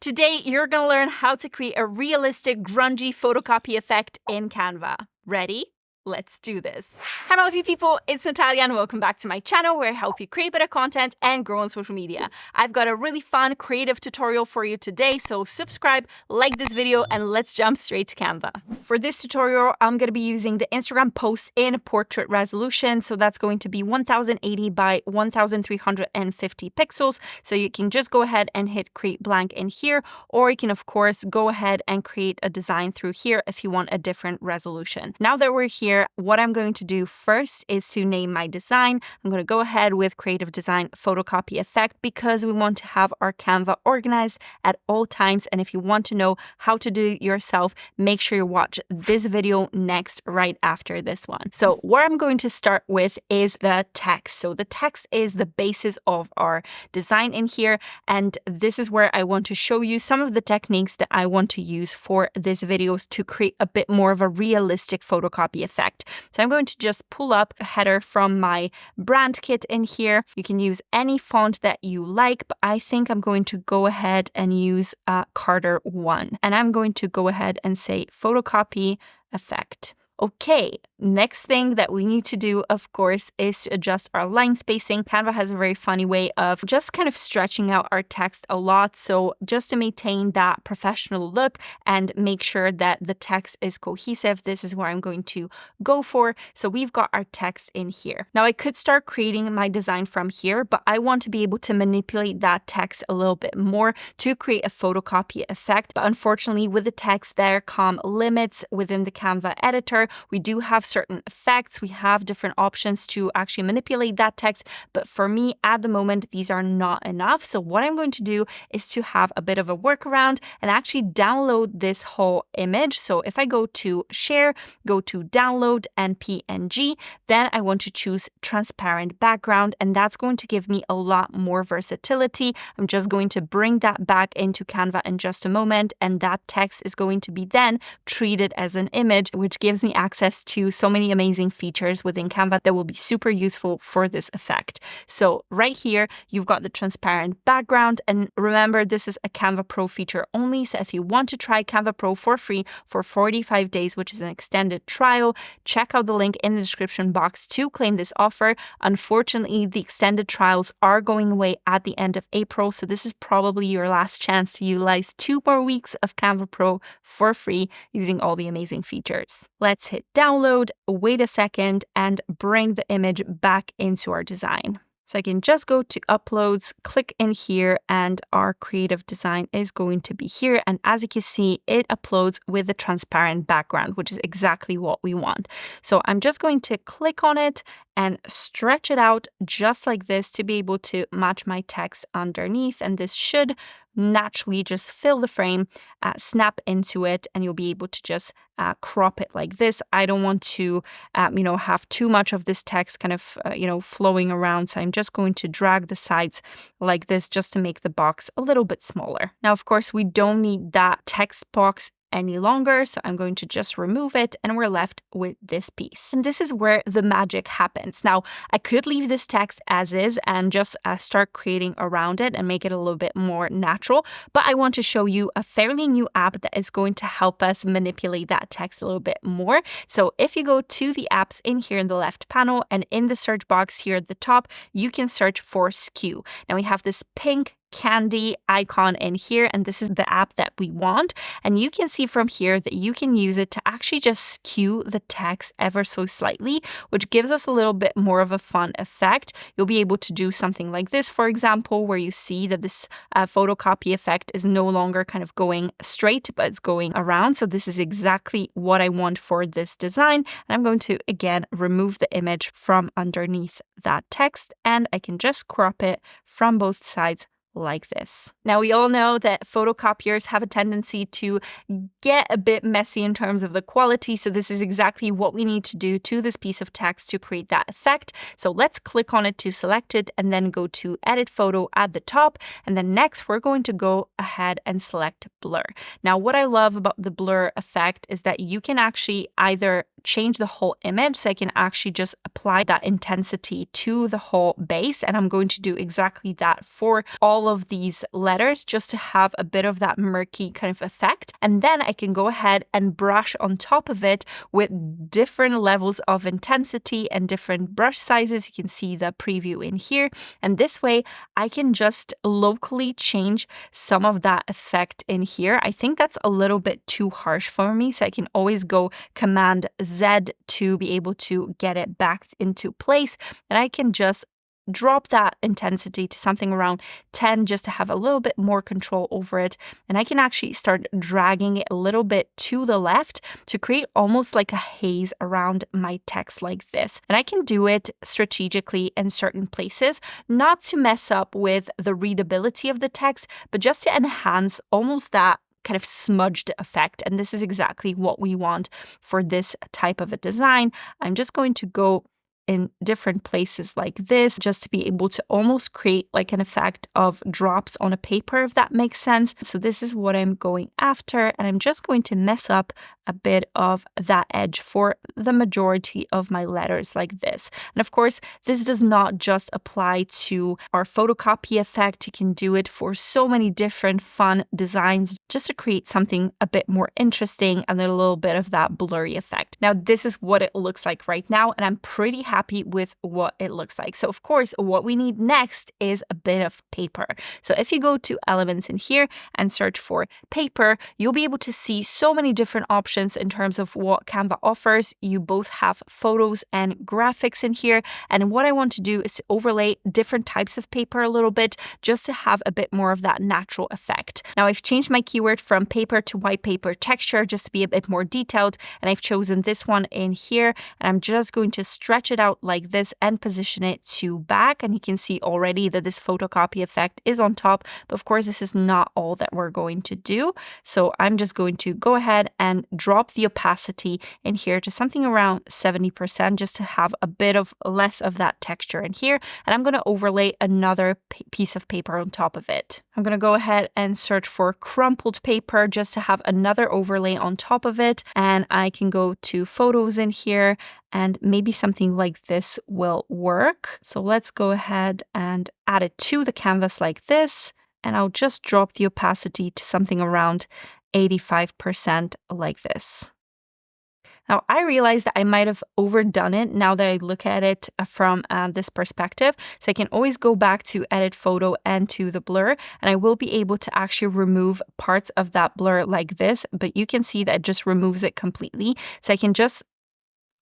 Today, you're going to learn how to create a realistic grungy photocopy effect in Canva. Ready? Let's do this. Hi, my lovely people. It's Natalia and welcome back to my channel where I help you create better content and grow on social media. I've got a really fun, creative tutorial for you today, so subscribe, like this video, and let's jump straight to Canva. For this tutorial, I'm going to be using the Instagram post in portrait resolution, so that's going to be 1080 by 1350 pixels. So you can just go ahead and hit create blank in here, or you can of course go ahead and create a design through here if you want a different resolution. Now that we're here, what I'm going to do first is to name my design. I'm going to go ahead with Creative Design Photocopy Effect because we want to have our Canva organized at all times. And if you want to know how to do it yourself, make sure you watch this video next right after this one. So what I'm going to start with is the text. So the text is the basis of our design in here. And this is where I want to show you some of the techniques that I want to use for this videos to create a bit more of a realistic photocopy effect. So I'm going to just pull up a header from my brand kit in here. You can use any font that you like, but I think I'm going to go ahead and use Carter 1. And I'm going to go ahead and say photocopy effect. Okay, next thing that we need to do, of course, is to adjust our line spacing. Canva has a very funny way of just kind of stretching out our text a lot. So just to maintain that professional look and make sure that the text is cohesive, this is where I'm going to go for. So we've got our text in here. Now I could start creating my design from here, but I want to be able to manipulate that text a little bit more to create a photocopy effect. But unfortunately, with the text, there come limits within the Canva editor. We do have certain effects. We have different options to actually manipulate that text. But for me, at the moment, these are not enough. So what I'm going to do is to have a bit of a workaround and actually download this whole image. So if I go to share, go to download and PNG, then I want to choose transparent background. And that's going to give me a lot more versatility. I'm just going to bring that back into Canva in just a moment. And that text is going to be then treated as an image, which gives me access to so many amazing features within Canva that will be super useful for this effect. So right here, you've got the transparent background. And remember, this is a Canva Pro feature only. So if you want to try Canva Pro for free for 45 days, which is an extended trial, check out the link in the description box to claim this offer. Unfortunately, the extended trials are going away at the end of April. So this is probably your last chance to utilize 2 more weeks of Canva Pro for free using all the amazing features. Let's hit download, wait a second, and bring the image back into our design. So I can just go to uploads, click in here, and our creative design is going to be here. And as you can see, it uploads with the transparent background, which is exactly what we want. So I'm just going to click on it and stretch it out just like this to be able to match my text underneath. And this should naturally just fill the frame, snap into it, and you'll be able to just crop it like this. I don't want to, have too much of this text kind of, flowing around. So I'm just going to drag the sides like this just to make the box a little bit smaller. Now, of course, we don't need that text box any longer. So I'm going to just remove it and we're left with this piece. And this is where the magic happens. Now, I could leave this text as is and just start creating around it and make it a little bit more natural. But I want to show you a fairly new app that is going to help us manipulate that text a little bit more. So if you go to the apps in here in the left panel and in the search box here at the top, you can search for Skew. Now we have this pink candy icon in here, and this is the app that we want. And you can see from here that you can use it to actually just skew the text ever so slightly, which gives us a little bit more of a fun effect. You'll be able to do something like this, for example, where you see that this photocopy effect is no longer kind of going straight, but it's going around. So this is exactly what I want for this design. And I'm going to, again, remove the image from underneath that text, and I can just crop it from both sides like this. Now, we all know that photocopiers have a tendency to get a bit messy in terms of the quality. So this is exactly what we need to do to this piece of text to create that effect. So let's click on it to select it and then go to edit photo at the top. And then next, we're going to go ahead and select blur. Now, what I love about the blur effect is that you can actually either change the whole image, so I can actually just apply that intensity to the whole base. And I'm going to do exactly that for all of these letters, just to have a bit of that murky kind of effect. And then I can go ahead and brush on top of it with different levels of intensity and different brush sizes. You can see the preview in here. And this way I can just locally change some of that effect in here. I think that's a little bit too harsh for me, so I can always go Command Z to be able to get it back into place. And I can just drop that intensity to something around 10 just to have a little bit more control over it. And I can actually start dragging it a little bit to the left to create almost like a haze around my text like this. And I can do it strategically in certain places, not to mess up with the readability of the text, but just to enhance almost that kind of smudged effect. And this is exactly what we want for this type of a design. I'm just going to go in different places like this, just to be able to almost create like an effect of drops on a paper, if that makes sense. So this is what I'm going after, and I'm just going to mess up a bit of that edge for the majority of my letters like this. And of course, this does not just apply to our photocopy effect. You can do it for so many different fun designs, just to create something a bit more interesting and a little bit of that blurry effect. Now, this is what it looks like right now, and I'm pretty happy with what it looks like. So of course, what we need next is a bit of paper. So if you go to elements in here and search for paper, you'll be able to see so many different options in terms of what Canva offers. You both have photos and graphics in here. And what I want to do is to overlay different types of paper a little bit, just to have a bit more of that natural effect. Now I've changed my keyword from paper to white paper texture just to be a bit more detailed. And I've chosen this one in here, and I'm just going to stretch it out like this and position it to back. And you can see already that this photocopy effect is on top. But of course, this is not all that we're going to do. So I'm just going to go ahead and drop the opacity in here to something around 70%, just to have a bit of less of that texture in here. And I'm going to overlay another piece of paper on top of it. I'm going to go ahead and search for crumpled paper just to have another overlay on top of it. And I can go to photos in here, and maybe something like this will work. So let's go ahead and add it to the canvas like this. And I'll just drop the opacity to something around 85% like this. Now, I realized that I might have overdone it now that I look at it from this perspective. So I can always go back to edit photo and to the blur, and I will be able to actually remove parts of that blur like this, but you can see that it just removes it completely. So I can just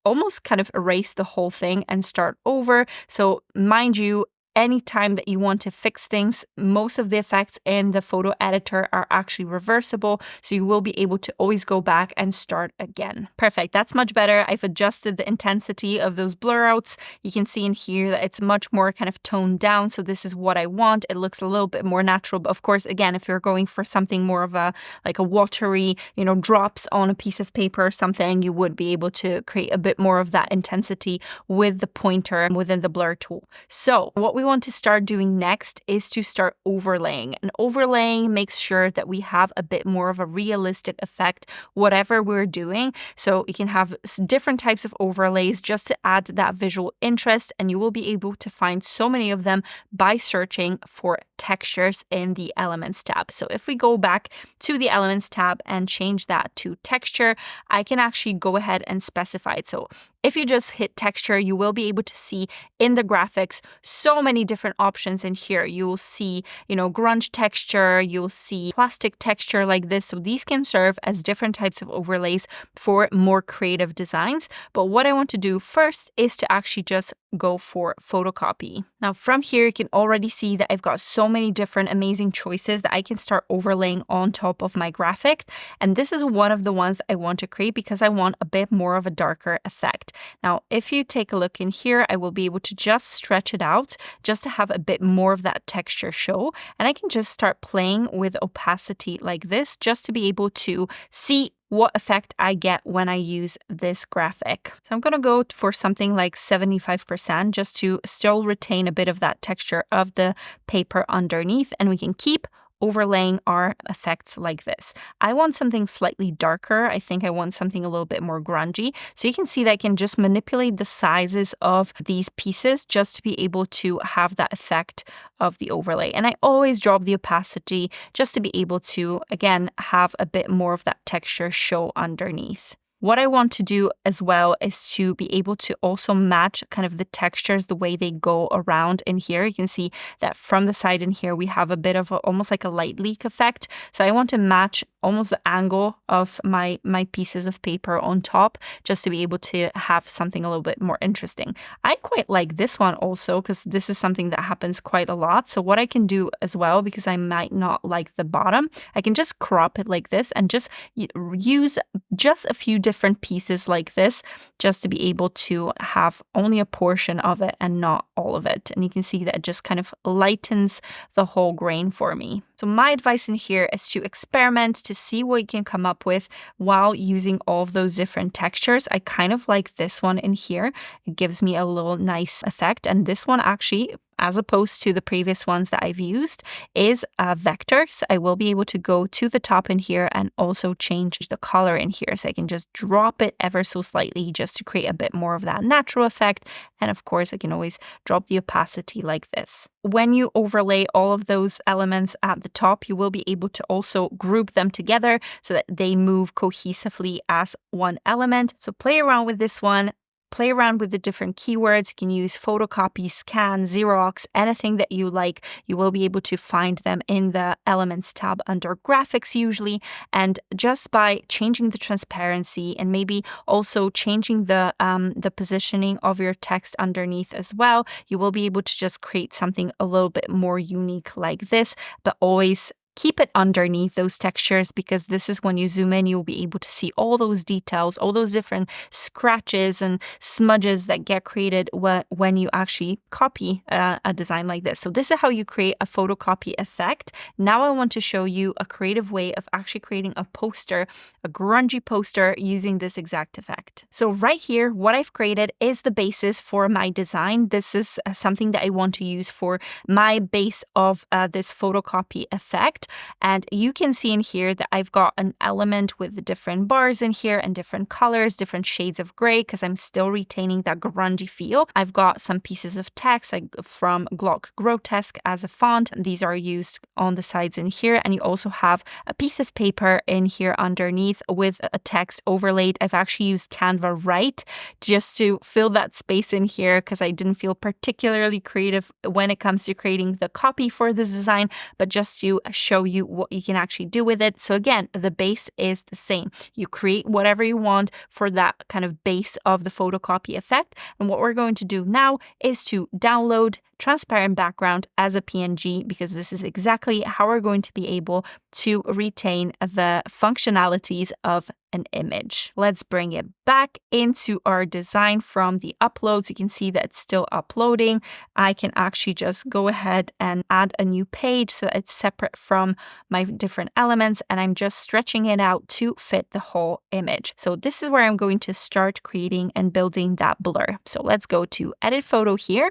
almost kind of erase the whole thing and start over. So mind you, anytime that you want to fix things, most of the effects in the photo editor are actually reversible. So you will be able to always go back and start again. Perfect. That's much better. I've adjusted the intensity of those blur outs. You can see in here that it's much more kind of toned down. So this is what I want. It looks a little bit more natural. But of course, again, if you're going for something more of a like a watery, drops on a piece of paper or something, you would be able to create a bit more of that intensity with the pointer within the blur tool. So what we want to start doing next is to start overlaying. And overlaying makes sure that we have a bit more of a realistic effect, whatever we're doing. So you can have different types of overlays just to add that visual interest, and you will be able to find so many of them by searching for textures in the Elements tab. So if we go back to the Elements tab and change that to texture, I can actually go ahead and specify it. So if you just hit texture, you will be able to see in the graphics so many different options in here. You will see, grunge texture, you'll see plastic texture like this. So these can serve as different types of overlays for more creative designs. But what I want to do first is to actually just go for photocopy. Now from here, you can already see that I've got so many different amazing choices that I can start overlaying on top of my graphic. And this is one of the ones I want to create because I want a bit more of a darker effect. Now, if you take a look in here, I will be able to just stretch it out just to have a bit more of that texture show. And I can just start playing with opacity like this just to be able to see what effect I get when I use this graphic. So I'm going to go for something like 75% just to still retain a bit of that texture of the paper underneath, and we can keep overlaying our effects like this. I want something slightly darker. I think I want something a little bit more grungy. So you can see that I can just manipulate the sizes of these pieces just to be able to have that effect of the overlay. And I always drop the opacity just to be able to, again, have a bit more of that texture show underneath. What I want to do as well is to be able to also match kind of the textures, the way they go around in here. You can see that from the side in here, we have a bit of almost like a light leak effect. So I want to match almost the angle of my pieces of paper on top just to be able to have something a little bit more interesting. I quite like this one also because this is something that happens quite a lot. So what I can do as well, because I might not like the bottom, I can just crop it like this and just use just a few different pieces like this just to be able to have only a portion of it and not all of it. And you can see that it just kind of lightens the whole grain for me. So my advice in here is to experiment, to see what you can come up with while using all of those different textures. I kind of like this one in here. It gives me a little nice effect. And this one actually, as opposed to the previous ones that I've used, is a vector. So I will be able to go to the top in here and also change the color in here. So I can just drop it ever so slightly just to create a bit more of that natural effect. And of course, I can always drop the opacity like this. When you overlay all of those elements at the top, you will be able to also group them together so that they move cohesively as one element. So play around with this one. Play around with the different keywords. You can use photocopy, scan, Xerox, anything that you like. You will be able to find them in the Elements tab under Graphics usually. And just by changing the transparency and maybe also changing the positioning of your text underneath as well, you will be able to just create something a little bit more unique like this, but always keep it underneath those textures, because this is when you zoom in, you'll be able to see all those details, all those different scratches and smudges that get created when you actually copy a design like this. So this is how you create a photocopy effect. Now I want to show you a creative way of actually creating a poster, a grungy poster using this exact effect. So right here, what I've created is the basis for my design. This is something that I want to use for my base of this photocopy effect. And you can see in here that I've got an element with the different bars in here and different colors, different shades of gray, because I'm still retaining that grungy feel. I've got some pieces of text like from Glock Grotesque as a font, and these are used on the sides in here. And you also have a piece of paper in here underneath with a text overlaid. I've actually used Canva Write just to fill that space in here because I didn't feel particularly creative when it comes to creating the copy for this design, but just to show you what you can actually do with it. So again, the base is the same. You create whatever you want for that kind of base of the photocopy effect. And what we're going to do now is to download transparent background as a PNG, because this is exactly how we're going to be able to retain the functionalities of an image. Let's bring it back into our design from the uploads. You can see that it's still uploading. I can actually just go ahead and add a new page so that it's separate from my different elements, and I'm just stretching it out to fit the whole image. So this is where I'm going to start creating and building that blur. So let's go to Edit Photo here.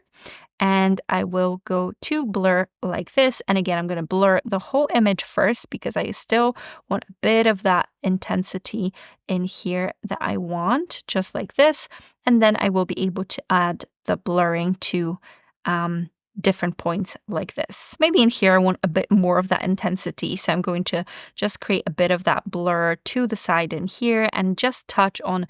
And I will go to blur like this. And again, I'm going to blur the whole image first because I still want a bit of that intensity in here that I want, just like this. And then I will be able to add the blurring to different points like this. Maybe in here I want a bit more of that intensity, so I'm going to just create a bit of that blur to the side in here and just touch on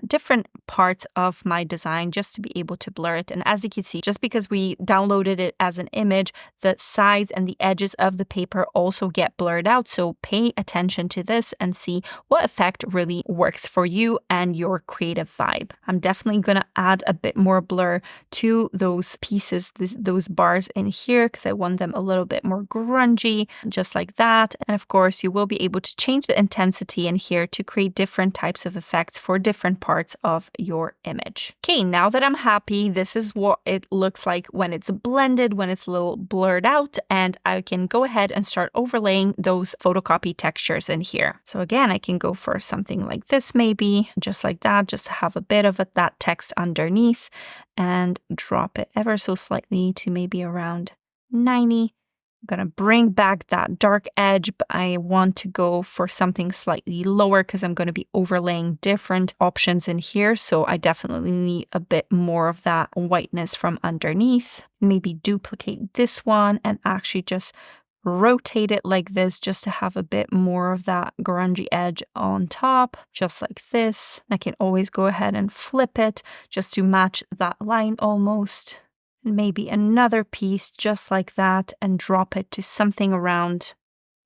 different parts of my design just to be able to blur it. And as you can see, just because we downloaded it as an image, the sides and the edges of the paper also get blurred out. So pay attention to this and see what effect really works for you and your creative vibe. I'm definitely going to add a bit more blur to those pieces, those bars in here, because I want them a little bit more grungy, just like that. And of course, you will be able to change the intensity in here to create different types of effects for different parts of your image. Okay, now that I'm happy, this is what it looks like when it's blended, when it's a little blurred out, and I can go ahead and start overlaying those photocopy textures in here. So again, I can go for something like this, maybe just like that, just to have a bit of that text underneath, and drop it ever so slightly to maybe around 90. I'm gonna bring back that dark edge, but I want to go for something slightly lower because I'm going to be overlaying different options in here. So I definitely need a bit more of that whiteness from underneath. Maybe duplicate this one and actually just rotate it like this just to have a bit more of that grungy edge on top, just like this. I can always go ahead and flip it just to match that line almost. Maybe another piece just like that and drop it to something around,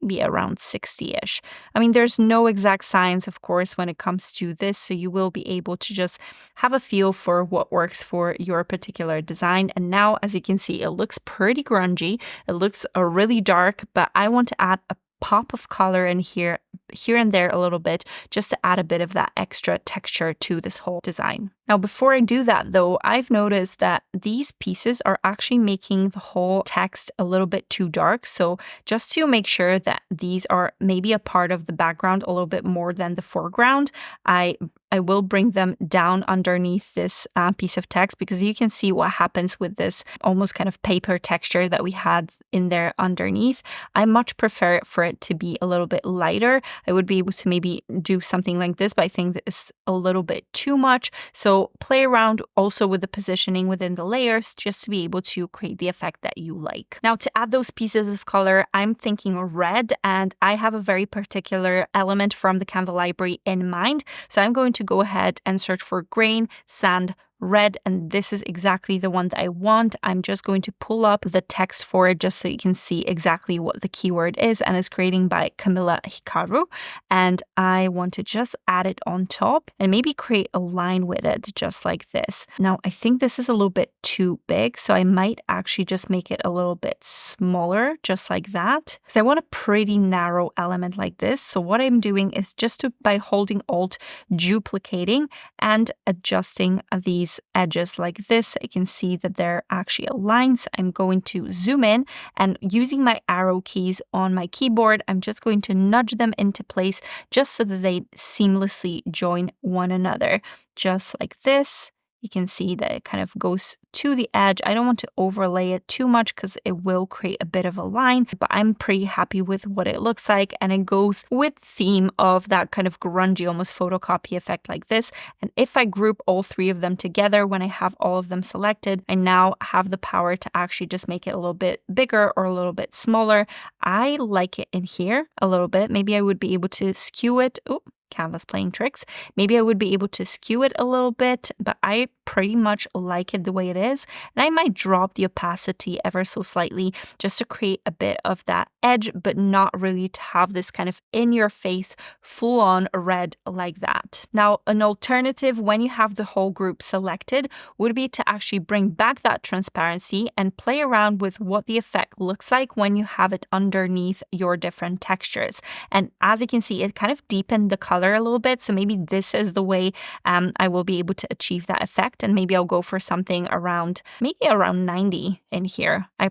be around 60-ish. I mean, there's no exact science, of course, when it comes to this, so you will be able to just have a feel for what works for your particular design. And now, as you can see, it looks pretty grungy. It looks really dark, but I want to add a pop of color in here and there a little bit, just to add a bit of that extra texture to this whole design. Now, before I do that though, I've noticed that these pieces are actually making the whole text a little bit too dark. So just to make sure that these are maybe a part of the background a little bit more than the foreground, I will bring them down underneath this piece of text, because you can see what happens with this almost kind of paper texture that we had in there underneath. I much prefer for it to be a little bit lighter. I would be able to maybe do something like this, but I think that is a little bit too much. So play around also with the positioning within the layers just to be able to create the effect that you like. Now, to add those pieces of color, I'm thinking red, and I have a very particular element from the Canva library in mind. So I'm going to go ahead and search for grain, sand, red, and this is exactly the one that I want. I'm just going to pull up the text for it just so you can see exactly what the keyword is, and it's creating by Camilla Hikaru, and I want to just add it on top and maybe create a line with it just like this. Now I think this is a little bit too big, so I might actually just make it a little bit smaller just like that, because I want a pretty narrow element like this. So what I'm doing is just by holding Alt, duplicating and adjusting these edges like this. I can see that they're actually aligned. So I'm going to zoom in, and using my arrow keys on my keyboard, I'm just going to nudge them into place just so that they seamlessly join one another, just like this. You can see that it kind of goes to the edge. I don't want to overlay it too much because it will create a bit of a line, but I'm pretty happy with what it looks like, and it goes with theme of that kind of grungy, almost photocopy effect like this. And if I group all three of them together, when I have all of them selected, I now have the power to actually just make it a little bit bigger or a little bit smaller. I like it in here a little bit. Maybe I would be able to skew it. Oh, Canva's playing tricks. Maybe I would be able to skew it a little bit, but I pretty much like it the way it is. And I might drop the opacity ever so slightly just to create a bit of that edge, but not really to have this kind of in your face, full on red like that. Now, an alternative when you have the whole group selected would be to actually bring back that transparency and play around with what the effect looks like when you have it underneath your different textures. And as you can see, it kind of deepened the color a little bit. So maybe this is the way I will be able to achieve that effect. And maybe I'll go for something around, maybe around 90 in here. I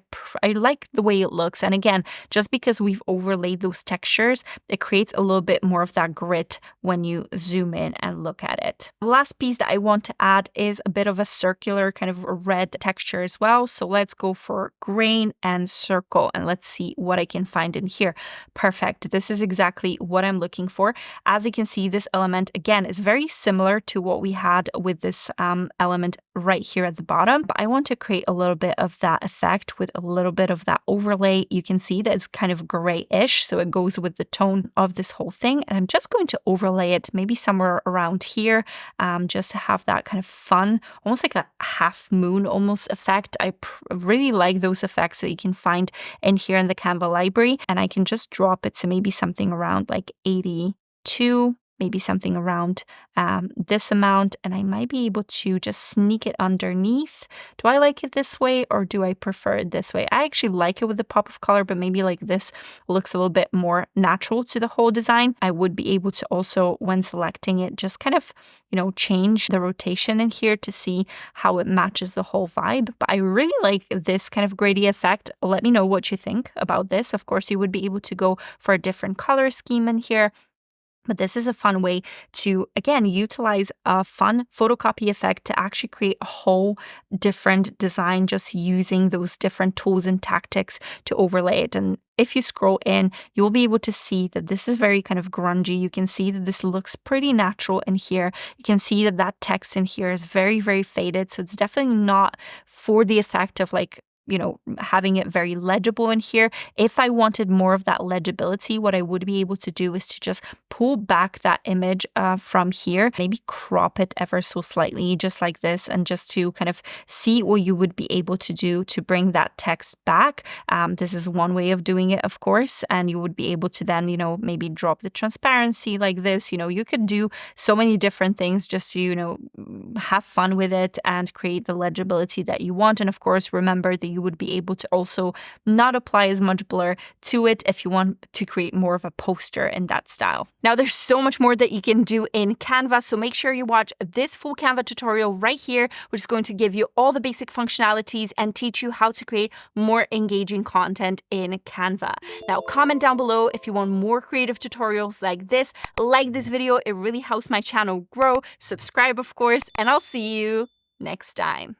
like the way it looks. And again, just because we've overlaid those textures, it creates a little bit more of that grit when you zoom in and look at it. The last piece that I want to add is a bit of a circular kind of red texture as well. So let's go for grain and circle, and let's see what I can find in here. Perfect. This is exactly what I'm looking for. As you can see, this element again is very similar to what we had with this element right here at the bottom, but I want to create a little bit of that effect with a little bit of that overlay. You can see that it's kind of grayish, so it goes with the tone of this whole thing. And I'm just going to overlay it maybe somewhere around here, just to have that kind of fun, almost like a half moon almost effect. I really like those effects that you can find in here in the Canva library, and I can just drop it to maybe something around like 82, maybe something around this amount, and I might be able to just sneak it underneath. Do I like it this way, or do I prefer it this way? I actually like it with the pop of color, but maybe like this looks a little bit more natural to the whole design. I would be able to also, when selecting it, just kind of, change the rotation in here to see how it matches the whole vibe. But I really like this kind of grady effect. Let me know what you think about this. Of course, you would be able to go for a different color scheme in here. But this is a fun way to, again, utilize a fun photocopy effect to actually create a whole different design just using those different tools and tactics to overlay it. And if you scroll in, you'll be able to see that this is very kind of grungy. You can see that this looks pretty natural in here. You can see that that text in here is very, very faded. So it's definitely not for the effect of like, you know, having it very legible in here. If I wanted more of that legibility, what I would be able to do is to just pull back that image from here, maybe crop it ever so slightly, just like this, and just to kind of see what you would be able to do to bring that text back. This is one way of doing it, of course, and you would be able to then, you know, maybe drop the transparency like this. You know, you could do so many different things just to, you know, have fun with it and create the legibility that you want. And of course, remember that you would be able to also not apply as much blur to it if you want to create more of a poster in that style. Now, there's so much more that you can do in Canva, so make sure you watch this full Canva tutorial right here, which is going to give you all the basic functionalities and teach you how to create more engaging content in Canva. Now, comment down below if you want more creative tutorials like this. Like this video, it really helps my channel grow. Subscribe, of course, and I'll see you next time.